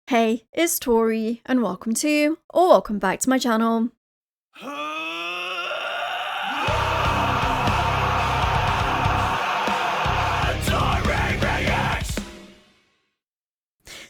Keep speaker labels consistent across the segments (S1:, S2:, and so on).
S1: Hey, it's Tori, and welcome to, or welcome back to my channel.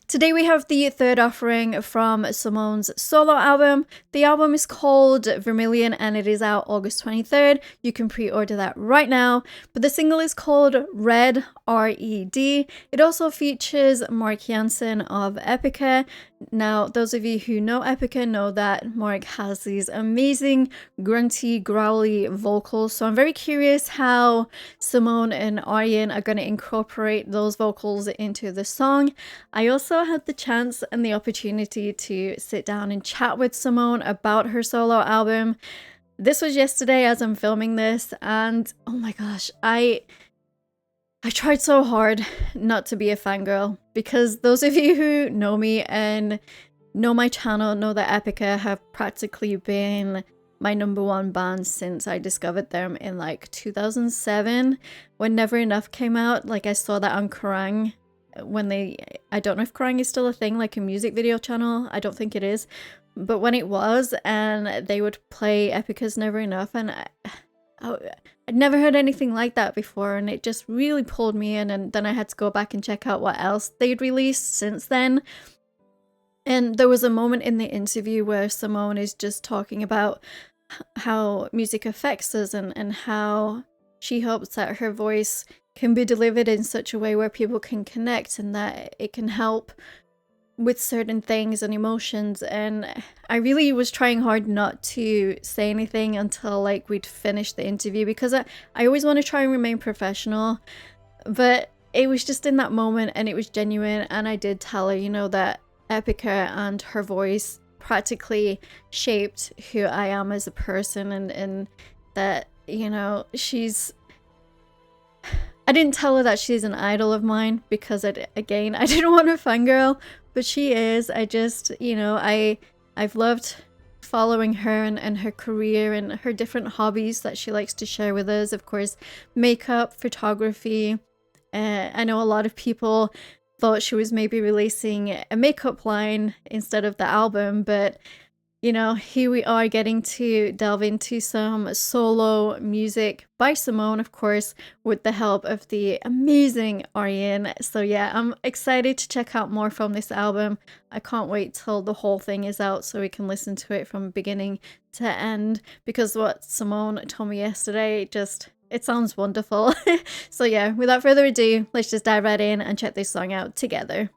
S1: Today we have the third offering from Simone's solo album. The album is called Vermilion and it is out August 23rd. You can pre-order that right now. But the single is called R.E.D, R-E-D. It also features Mark Jansen of Epica. Now, those of you who know Epica know that Mark has these amazing grunty, growly vocals. So I'm very curious how Simone and Arjen are going to incorporate those vocals into the song. I also had the chance and the opportunity to sit down and chat with Simone about her solo album. This was yesterday as I'm filming this, and oh my gosh, I tried so hard not to be a fangirl, because those of you who know me and know my channel know that Epica have practically been my #1 band since I discovered them in like 2007 when Never Enough came out. Like I saw that on Kerrang when I don't know if Kerrang is still a thing, like a music video channel. I don't think it is, but when it was, and they would play Epica's Never Enough, and I'd never heard anything like that before, and it just really pulled me in, and then I had to go back and check out what else they'd released since then. And there was a moment in the interview where Simone is just talking about how music affects us and how she hopes that her voice can be delivered in such a way where people can connect and that it can help with certain things and emotions. And I really was trying hard not to say anything until like we'd finished the interview, because I always want to try and remain professional, but it was just in that moment and it was genuine. And I did tell her, you know, that Epica and her voice practically shaped who I am as a person, and that, you know, I didn't tell her that she's an idol of mine, because again, I didn't want to fangirl, but she is. I just, you know, I've loved following her and her career and her different hobbies that she likes to share with us. Of course, makeup, photography. I know a lot of people thought she was maybe releasing a makeup line instead of the album, but you know, here we are getting to delve into some solo music by Simone, of course, with the help of the amazing Arjen. So yeah, I'm excited to check out more from this album. I can't wait till the whole thing is out so we can listen to it from beginning to end, because what Simone told me yesterday, it sounds wonderful. So yeah, without further ado, let's just dive right in and check this song out together.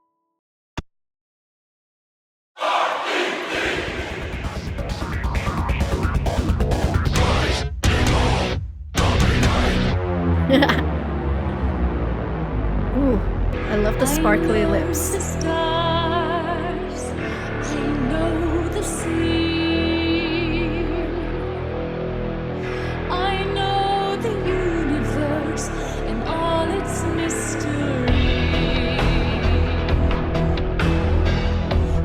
S1: Ooh, I love the sparkly lips.
S2: The stars, I know the sea. I know the universe and all its mystery.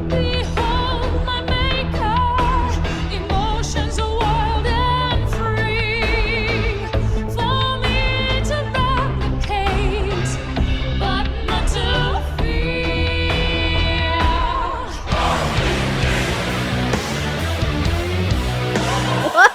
S2: Behold my maker, emotions are wild and free. For me to replicate, but not to feel.
S1: What?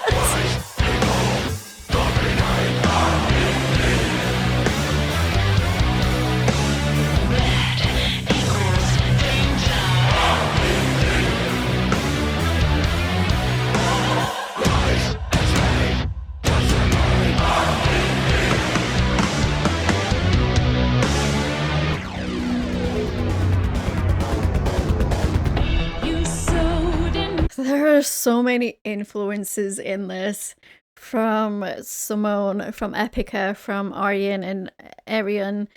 S2: You sewed in.
S1: There are so many influences in this, from Simone, from Epica, from Arjen and Arian,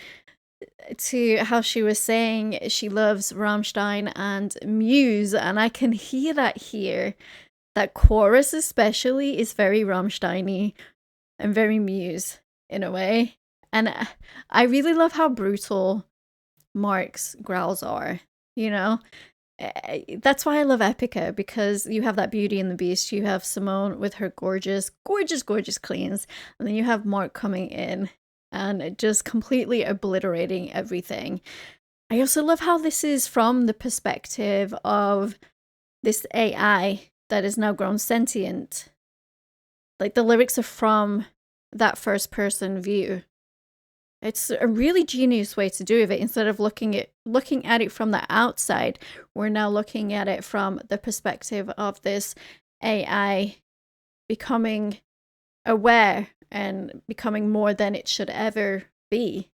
S1: to how she was saying she loves Rammstein and Muse, and I can hear that here. That chorus especially is very Rammstein-y and very Muse in a way. And I really love how brutal Mark's growls are, you know? That's why I love Epica, because you have that Beauty and the Beast, you have Simone with her gorgeous, gorgeous, gorgeous cleans, and then you have Mark coming in and just completely obliterating everything. I also love how this is from the perspective of this AI that is now grown sentient. Like the lyrics are from that first person view. It's a really genius way to do it. Instead of looking at it from the outside, we're now looking at it from the perspective of this AI becoming aware and becoming more than it should ever be.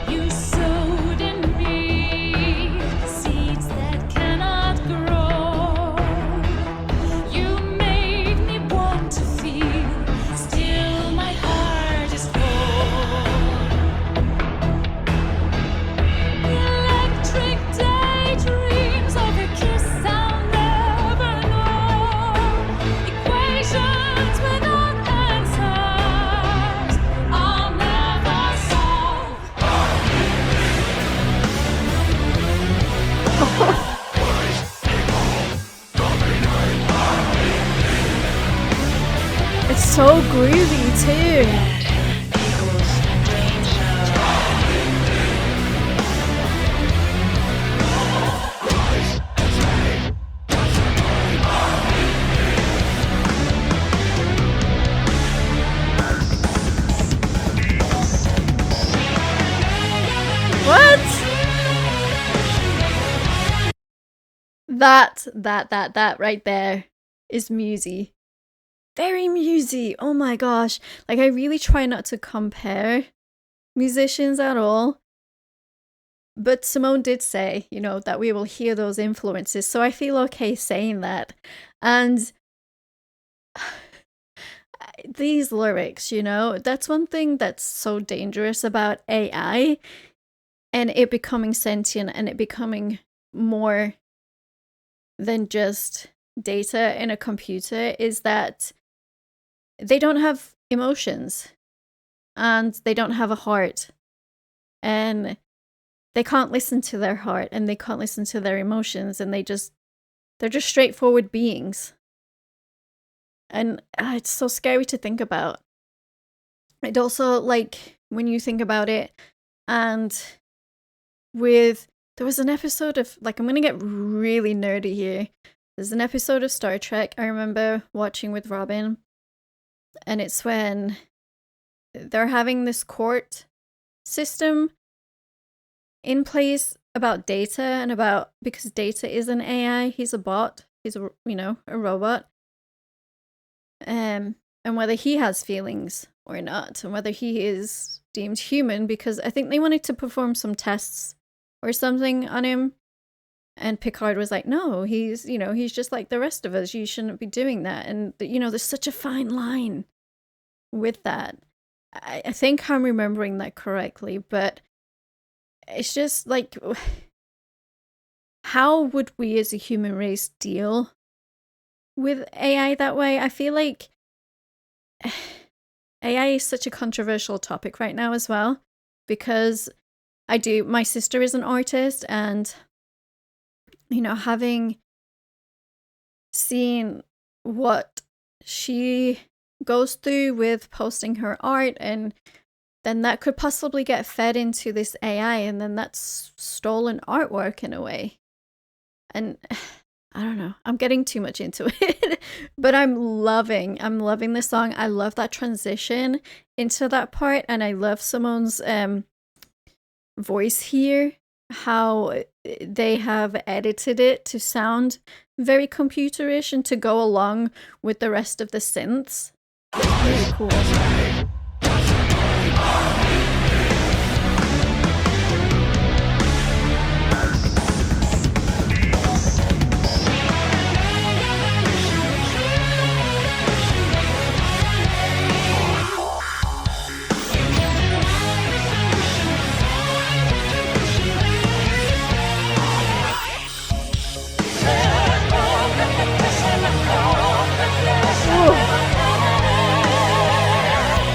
S2: You sowed in me seeds that cannot grow. You made me want to feel, still my heart is cold. Electric daydreams of a kiss I'll never know. Equations without answers I'll never solve.
S1: It's so groovy too. What? That right there is musy. Very musy. Oh my gosh. Like I really try not to compare musicians at all. But Simone did say, that we will hear those influences. So I feel okay saying that. And these lyrics, that's one thing that's so dangerous about AI and it becoming sentient and it becoming more than just data in a computer is that they don't have emotions and they don't have a heart and they can't listen to their heart and they can't listen to their emotions and they're just straightforward beings. And it's so scary to think about. It also, like, when you think about it, and there was an episode of, like, I'm gonna get really nerdy here. There's an episode of Star Trek I remember watching with Robin, and it's when they're having this court system in place about Data and about, because Data is an AI, he's a bot, he's a robot. And whether he has feelings or not, and whether he is deemed human, because I think they wanted to perform some tests or something on him. And Picard was like, no, he's just like the rest of us. You shouldn't be doing that. And, there's such a fine line with that. I think I'm remembering that correctly, but it's just like, how would we as a human race deal with AI that way? I feel like AI is such a controversial topic right now as well, because my sister is an artist, and having seen what she goes through with posting her art, and then that could possibly get fed into this AI, and then that's stolen artwork in a way. And I don't know, I'm getting too much into it, but I'm loving the song. I love that transition into that part, and I love Simone's voice here, how they have edited it to sound very computerish and to go along with the rest of the synths. It's really cool.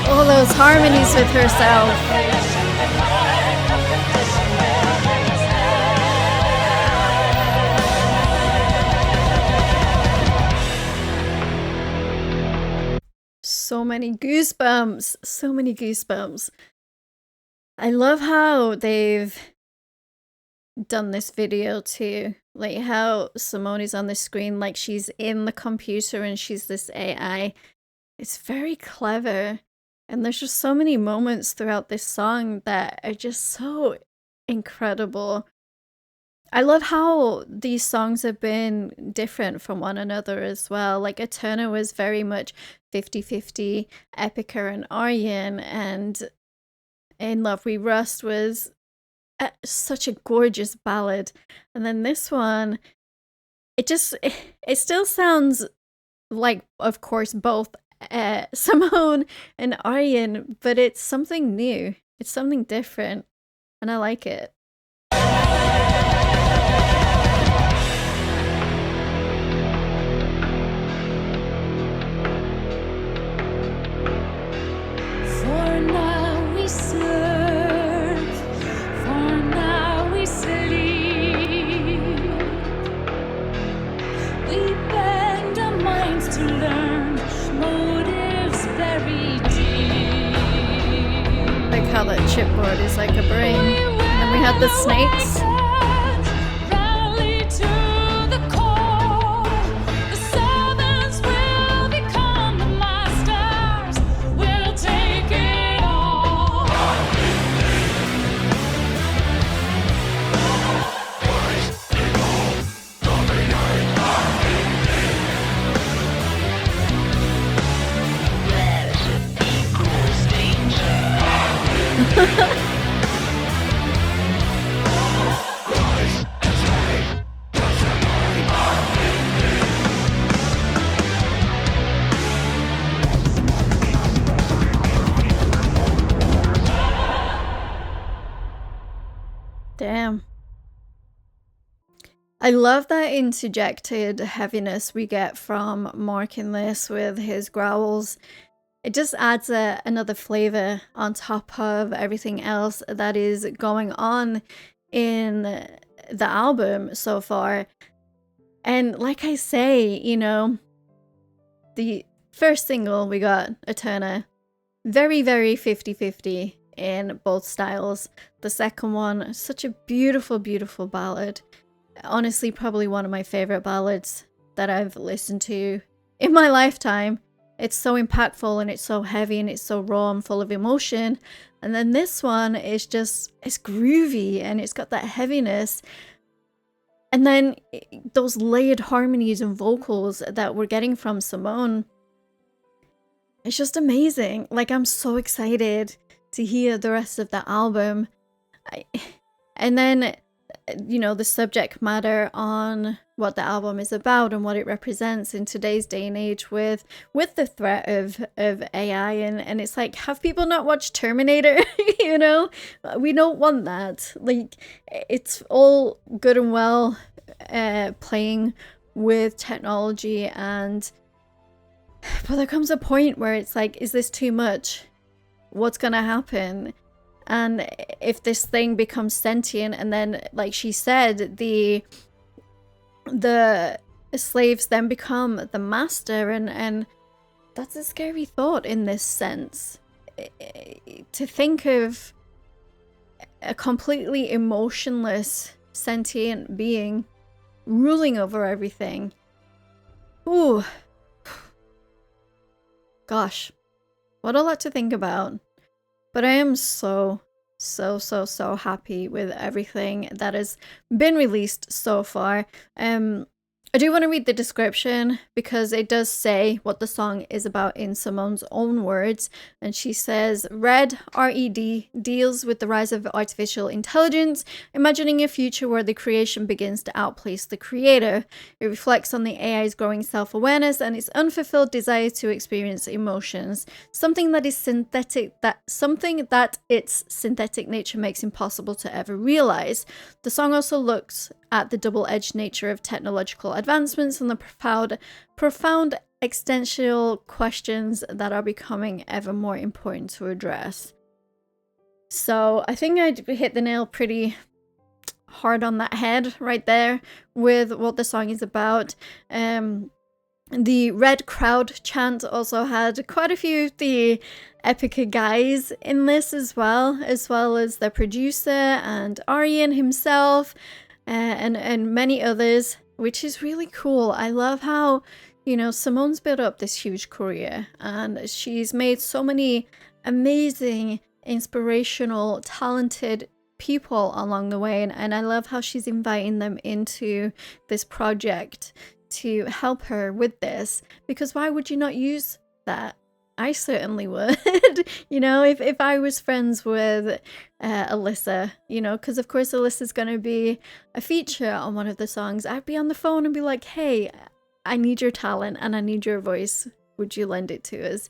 S1: All those harmonies with herself. So many goosebumps. I love how they've done this video too. Like how Simone is on the screen like she's in the computer and she's this AI. It's very clever. And there's just so many moments throughout this song that are just so incredible. I love how these songs have been different from one another as well. Like Eterna was very much 50-50 Epica and Aryan, and In Love We Rust was such a gorgeous ballad. And then this one, it still sounds like, of course, both Simone and Aryan, but it's something new. It's something different, and I like it.
S2: For now we serve, for now we sleep. We bend our minds to learn motives very deep.
S1: Like how that chipboard is like a brain. And we had the snakes.
S2: Rally to the core. The servants will become the masters. We'll take it all.
S1: Damn. I love that interjected heaviness we get from Mark in this with his growls. It just adds another flavor on top of everything else that is going on in the album so far. And like I say, you know, the first single we got, Eterna, very, very 50-50 in both styles. The second one, such a beautiful, beautiful ballad. Honestly, probably one of my favorite ballads that I've listened to in my lifetime. It's so impactful and it's so heavy and it's so raw and full of emotion. And then this one is just, it's groovy and it's got that heaviness. And then those layered harmonies and vocals that we're getting from Simone. It's just amazing. Like, I'm so excited to hear the rest of the album. And then, you know, the subject matter on what the album is about and what it represents in today's day and age with the threat of AI. And it's like, have people not watched Terminator? You know, we don't want that. Like, it's all good and well playing with technology, and but there comes a point where it's like, is this too much? What's gonna happen? And if this thing becomes sentient, and then, like she said, the slaves then become the master, and that's a scary thought in this sense. To think of a completely emotionless, sentient being ruling over everything. Ooh. Gosh. What a lot to think about. But I am so happy with everything that has been released so far. I do want to read the description because it does say what the song is about in Simone's own words. And she says, R.E.D, R-E-D, deals with the rise of artificial intelligence, imagining a future where the creation begins to outpace the creator. It reflects on the AI's growing self-awareness and its unfulfilled desire to experience emotions, something that its synthetic nature makes impossible to ever realize. The song also looks at the double-edged nature of technological advancements and the profound existential questions that are becoming ever more important to address. So I think I hit the nail pretty hard on that head right there with what the song is about. The Red Crowd chant also had quite a few of the Epica guys in this as well as the producer and Arian himself, and many others, which is really cool. I love how, you know, Simone's built up this huge career and she's made so many amazing, inspirational, talented people along the way, and I love how she's inviting them into this project to help her with this, because why would you not use that? I certainly would. You know, if I was friends with Alyssa, you know, because of course Alyssa's gonna be a feature on one of the songs, I'd be on the phone and be like, hey, I need your talent and I need your voice, would you lend it to us?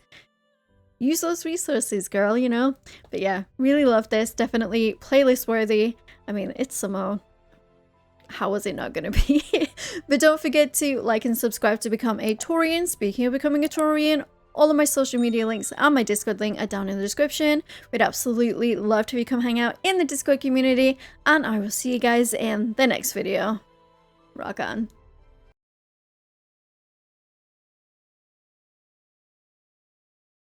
S1: Use those resources, girl, you know? But yeah, really love this. Definitely playlist worthy. I mean, it's Simone. How was it not gonna be? But don't forget to like and subscribe to become a Taurian. Speaking of becoming a Taurian, all of my social media links and my Discord link are down in the description. We'd absolutely love to come hang out in the Discord community, and I will see you guys in the next video. Rock on.